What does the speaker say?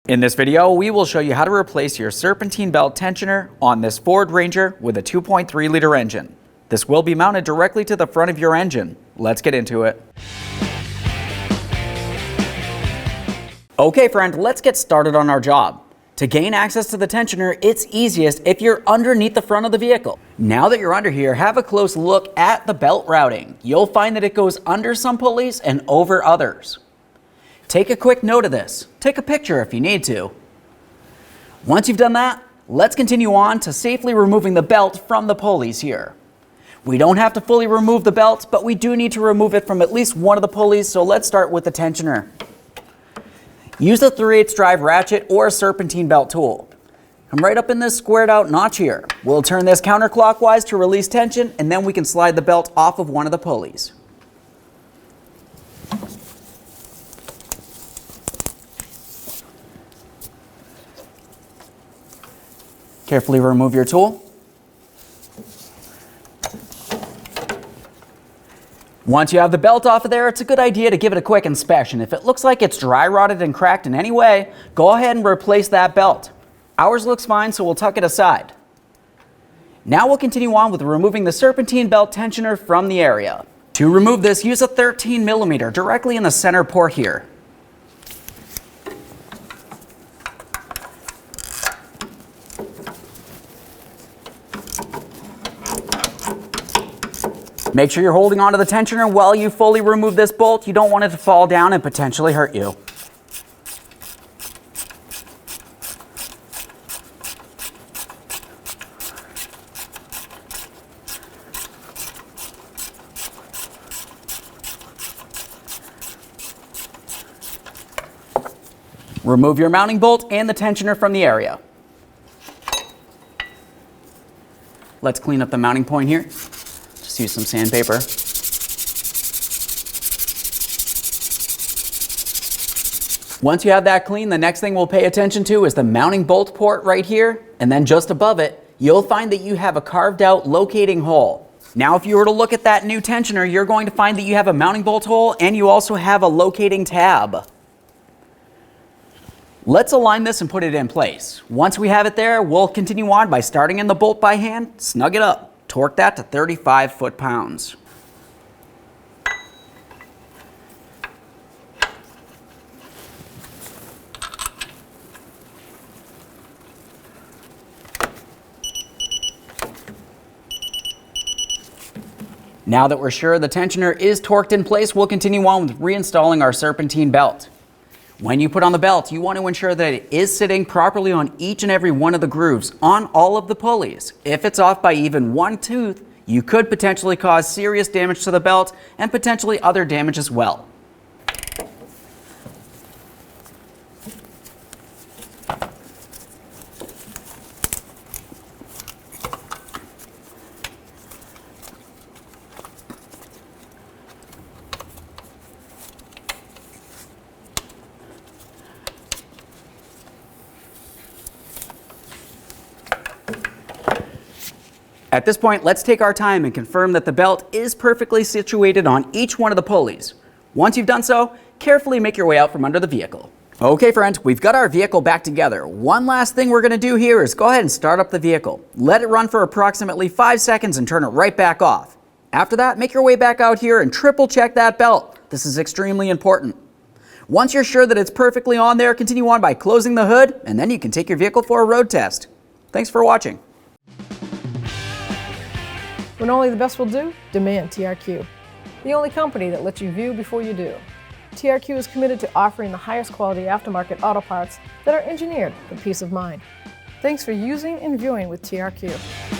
In this video, we will show you how to replace your serpentine belt tensioner on this Ford Ranger with a 2.3 liter engine. This will be mounted directly to the front of your engine. Let's get into it. Okay friend, let's get started on our job. To gain access to the tensioner, it's easiest if you're underneath the front of the vehicle. Now that you're under here, have a close look at the belt routing. You'll find that it goes under some pulleys and over others. Take a quick note of this. Take a picture if you need to. Once you've done that, let's continue on to safely removing the belt from the pulleys here. We don't have to fully remove the belt, but we do need to remove it from at least one of the pulleys, so let's start with the tensioner. Use a 3/8 drive ratchet or a serpentine belt tool. Come right up in this squared out notch here. We'll turn this counterclockwise to release tension, and then we can slide the belt off of one of the pulleys. Carefully remove your tool. Once you have the belt off of there, it's a good idea to give it a quick inspection. If it looks like it's dry rotted and cracked in any way, go ahead and replace that belt. Ours looks fine, so we'll tuck it aside. Now we'll continue on with removing the serpentine belt tensioner from the area. To remove this, use a 13mm directly in the center port here. Make sure you're holding onto the tensioner while you fully remove this bolt. You don't want it to fall down and potentially hurt you. Remove your mounting bolt and the tensioner from the area. Let's clean up the mounting point here. Just use some sandpaper. Once you have that clean, the next thing we'll pay attention to is the mounting bolt port right here, and then just above it, you'll find that you have a carved out locating hole. Now if you were to look at that new tensioner, you're going to find that you have a mounting bolt hole and you also have a locating tab. Let's align this and put it in place. Once we have it there, we'll continue on by starting in the bolt by hand, snug it up. Torque that to 35 foot-pounds. Now that we're sure the tensioner is torqued in place, we'll continue on with reinstalling our serpentine belt. When you put on the belt, you want to ensure that it is sitting properly on each and every one of the grooves on all of the pulleys. If it's off by even one tooth, you could potentially cause serious damage to the belt and potentially other damage as well. At this point, let's take our time and confirm that the belt is perfectly situated on each one of the pulleys. Once you've done so, carefully make your way out from under the vehicle. Okay friend, we've got our vehicle back together. One last thing we're going to do here is go ahead and start up the vehicle. Let it run for approximately 5 seconds and turn it right back off. After that, make your way back out here and triple check that belt. This is extremely important. Once you're sure that it's perfectly on there, continue on by closing the hood, and then you can take your vehicle for a road test. Thanks for watching. When only the best will do, demand TRQ. The only company that lets you view before you do. TRQ is committed to offering the highest quality aftermarket auto parts that are engineered for peace of mind. Thanks for using and viewing with TRQ.